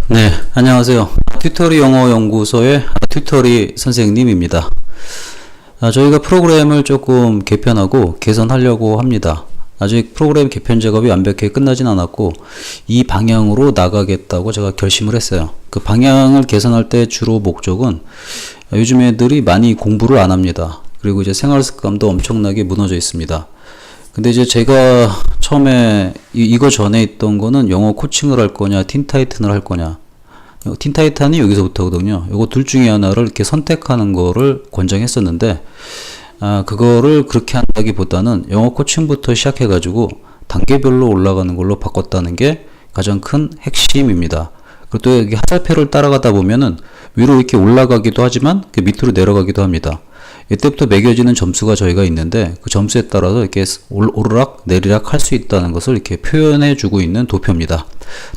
네, 안녕하세요. 튜터리 영어 연구소의 튜터리 선생님입니다. 저희가 프로그램을 조금 개편하고 개선하려고 합니다. 아직 프로그램 개편 작업이 완벽하게 끝나진 않았고 이 방향으로 나가겠다고 제가 결심을 했어요. 그 방향을 개선할 때 주로 목적은 요즘 애들이 많이 공부를 안 합니다. 그리고 이제 생활 습관도 엄청나게 무너져 있습니다. 근데 이제 제가 처음에 이거 전에 있던 거는 영어 코칭을 할 거냐 틴타이튼을 할 거냐, 틴타이탄이 여기서부터거든요. 요거 둘 중에 하나를 이렇게 선택하는 거를 권장했었는데 그거를 그렇게 한다기보다는 영어 코칭부터 시작해 가지고 단계별로 올라가는 걸로 바꿨다는 게 가장 큰 핵심입니다. 그리고 또 여기 하살표를 따라가다 보면은 위로 이렇게 올라가기도 하지만 밑으로 내려가기도 합니다. 이때부터 매겨지는 점수가 저희가 있는데 그 점수에 따라서 이렇게 오르락 내리락 할 수 있다는 것을 이렇게 표현해 주고 있는 도표입니다.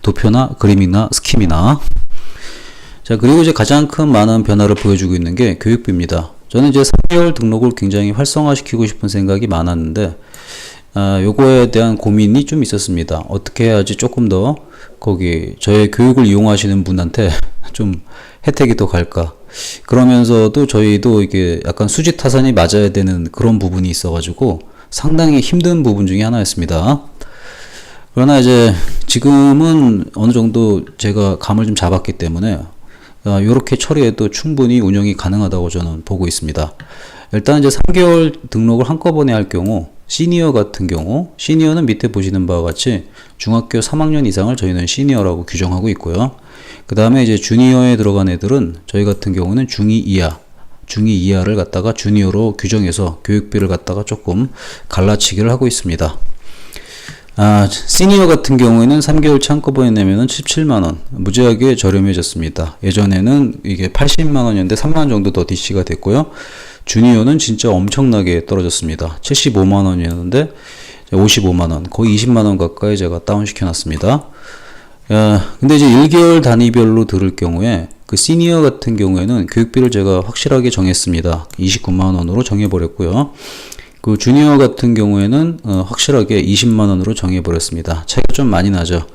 도표나 그림이나 스킴이나. 자, 그리고 이제 가장 큰 많은 변화를 보여주고 있는 게 교육비입니다. 저는 이제 3개월 등록을 굉장히 활성화시키고 싶은 생각이 많았는데 요거에 대한 고민이 좀 있었습니다. 어떻게 해야지 조금 더 거기 저의 교육을 이용하시는 분한테 좀 혜택이 더 갈까. 그러면서도 저희도 이게 약간 수지타산이 맞아야 되는 그런 부분이 있어가지고 상당히 힘든 부분 중에 하나였습니다. 그러나 이제 지금은 어느 정도 제가 감을 좀 잡았기 때문에 이렇게 처리해도 충분히 운영이 가능하다고 저는 보고 있습니다. 일단 이제 3개월 등록을 한꺼번에 할 경우 시니어 같은 경우, 시니어는 밑에 보시는 바와 같이 중학교 3학년 이상을 저희는 시니어라고 규정하고 있고요. 그 다음에 이제 주니어에 들어간 애들은 저희 같은 경우는 중2 이하를 갖다가 주니어로 규정해서 교육비를 갖다가 조금 갈라치기를 하고 있습니다. 시니어 같은 경우에는 3개월치 한꺼번에 내면은 17만원, 무지하게 저렴해졌습니다. 예전에는 이게 80만원이었는데 3만원 정도 더 DC가 됐고요. 주니어는 진짜 엄청나게 떨어졌습니다. 75만원이었는데 55만원, 거의 20만원 가까이 제가 다운시켜 놨습니다. 근데 이제 1개월 단위별로 들을 경우에 그 시니어 같은 경우에는 교육비를 제가 확실하게 정했습니다. 29만원으로 정해버렸고요. 그 주니어 같은 경우에는 확실하게 20만원으로 정해버렸습니다. 차이가 좀 많이 나죠.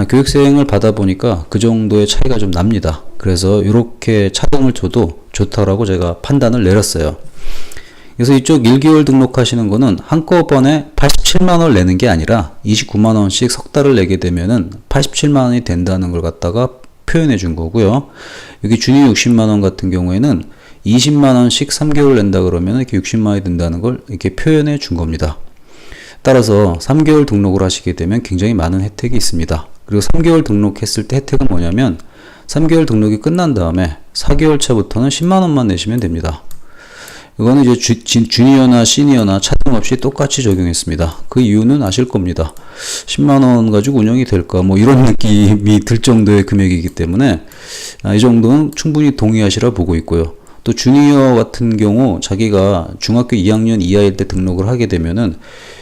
교육생을 받아보니까 그 정도의 차이가 좀 납니다. 그래서 이렇게 차등을 줘도 좋다라고 제가 판단을 내렸어요. 그래서 이쪽 1개월 등록하시는 거는 한꺼번에 87만원을 내는 게 아니라 29만원씩 석 달을 내게 되면은 87만원이 된다는 걸 갖다가 표현해 준 거고요. 여기 주니어 60만원 같은 경우에는 20만원씩 3개월 낸다 그러면 이렇게 60만원이 된다는 걸 이렇게 표현해 준 겁니다. 따라서 3개월 등록을 하시게 되면 굉장히 많은 혜택이 있습니다. 그리고 3개월 등록했을 때 혜택은 뭐냐면 3개월 등록이 끝난 다음에 4개월 차부터는 10만원만 내시면 됩니다. 이거는 이제 주니어나 시니어나 차등 없이 똑같이 적용했습니다. 그 이유는 아실 겁니다. 10만원 가지고 운영이 될까 뭐 이런 느낌이 들 정도의 금액이기 때문에 이 정도는 충분히 동의하시라 보고 있고요. 또 주니어 같은 경우 자기가 중학교 2학년 이하일 때 등록을 하게 되면은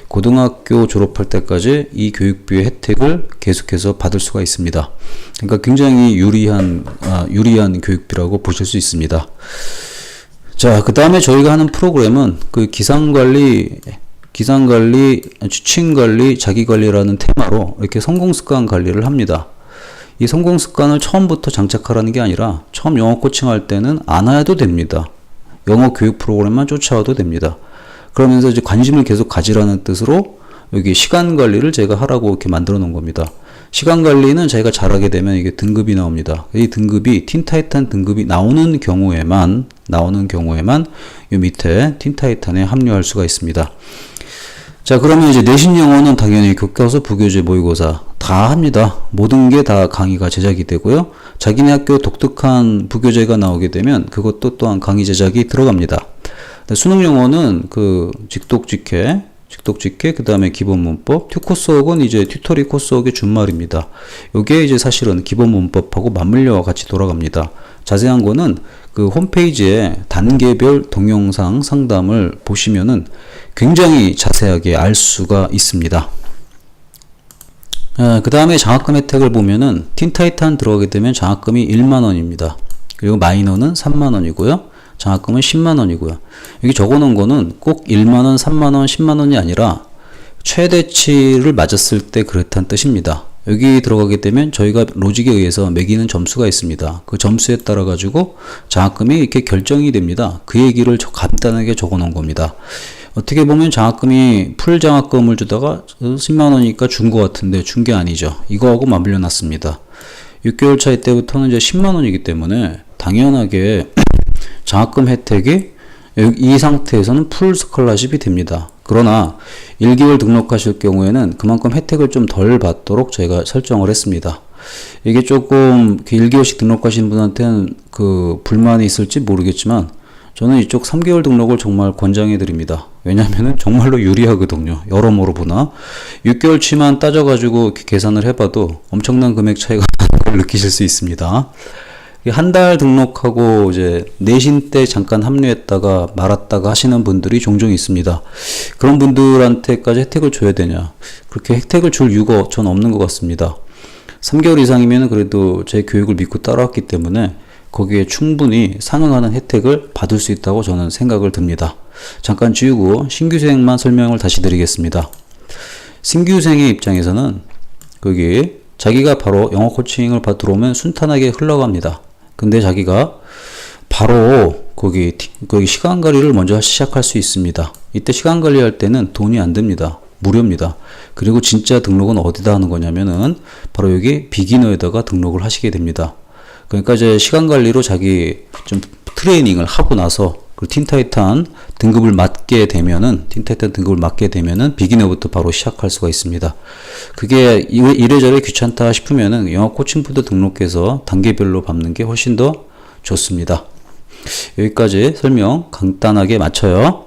고등학교 졸업할 때까지 이 교육비의 혜택을 계속해서 받을 수가 있습니다. 그러니까 굉장히 유리한 교육비라고 보실 수 있습니다. 자, 그 다음에 저희가 하는 프로그램은 그 기상관리, 취침관리, 자기관리라는 테마로 이렇게 성공습관 관리를 합니다. 이 성공습관을 처음부터 장착하라는 게 아니라 처음 영어 코칭할 때는 안 해도 됩니다. 영어 교육 프로그램만 쫓아와도 됩니다. 그러면서 이제 관심을 계속 가지라는 뜻으로 여기 시간 관리를 제가 하라고 이렇게 만들어 놓은 겁니다. 시간 관리는 자기가 잘하게 되면 이게 등급이 나옵니다. 이 등급이 틴타이탄 등급이 나오는 경우에만 이 밑에 틴타이탄에 합류할 수가 있습니다. 자, 그러면 이제 내신 영어는 당연히 교과서, 부교재, 모의고사 다 합니다. 모든 게 다 강의가 제작이 되고요. 자기네 학교 독특한 부교재가 나오게 되면 그것도 또한 강의 제작이 들어갑니다. 수능 영어는 그 직독직해, 그 다음에 기본 문법, 튜코스웍은 이제 튜터리 코스웍의 준말입니다. 요게 이제 사실은 기본 문법하고 맞물려 같이 돌아갑니다. 자세한 거는 그 홈페이지에 단계별 동영상 상담을 보시면은 굉장히 자세하게 알 수가 있습니다. 그 다음에 장학금 혜택을 보면은 틴타이탄 들어가게 되면 장학금이 1만원입니다. 그리고 마이너는 3만원이고요. 장학금은 10만원이고요. 여기 적어놓은 거는 꼭 1만원, 3만원, 10만원이 아니라 최대치를 맞았을 때 그렇다는 뜻입니다. 여기 들어가게 되면 저희가 로직에 의해서 매기는 점수가 있습니다. 그 점수에 따라 가지고 장학금이 이렇게 결정이 됩니다. 그 얘기를 간단하게 적어 놓은 겁니다. 어떻게 보면 장학금이 풀 장학금을 주다가 10만 원이니까 준 것 같은데 준 게 아니죠. 이거하고 맞물려 놨습니다. 6개월 차이 때부터는 이제 10만 원이기 때문에 당연하게 장학금 혜택이 이 상태에서는 풀 스콜라십이 됩니다. 그러나 1개월 등록하실 경우에는 그만큼 혜택을 좀 덜 받도록 저희가 설정을 했습니다. 이게 조금 1개월씩 등록하신 분한테는 그 불만이 있을지 모르겠지만 저는 이쪽 3개월 등록을 정말 권장해 드립니다. 왜냐면은 정말로 유리하거든요. 여러모로 보나 6개월치만 따져가지고 이렇게 계산을 해봐도 엄청난 금액 차이가 나는 걸 느끼실 수 있습니다. 한 달 등록하고 이제 내신 때 잠깐 합류했다가 말았다가 하시는 분들이 종종 있습니다. 그런 분들한테까지 혜택을 줘야 되냐? 그렇게 혜택을 줄 이유가 전 없는 것 같습니다. 3개월 이상이면 그래도 제 교육을 믿고 따라왔기 때문에 거기에 충분히 상응하는 혜택을 받을 수 있다고 저는 생각을 듭니다. 잠깐 지우고 신규생만 설명을 다시 드리겠습니다. 신규생의 입장에서는 거기 자기가 바로 영어 코칭을 받으러 오면 순탄하게 흘러갑니다. 근데 자기가 바로 거기 시간 관리를 먼저 시작할 수 있습니다. 이때 시간 관리할 때는 돈이 안 듭니다. 무료입니다. 그리고 진짜 등록은 어디다 하는 거냐면은 바로 여기 비기너에다가 등록을 하시게 됩니다. 그러니까 이제 시간 관리로 자기 좀 트레이닝을 하고 나서 그 틴타이탄 등급을 맞게 되면은 비기너부터 바로 시작할 수가 있습니다. 그게 이래저래 귀찮다 싶으면은 영어 코칭부터 등록해서 단계별로 밟는 게 훨씬 더 좋습니다. 여기까지 설명 간단하게 마쳐요.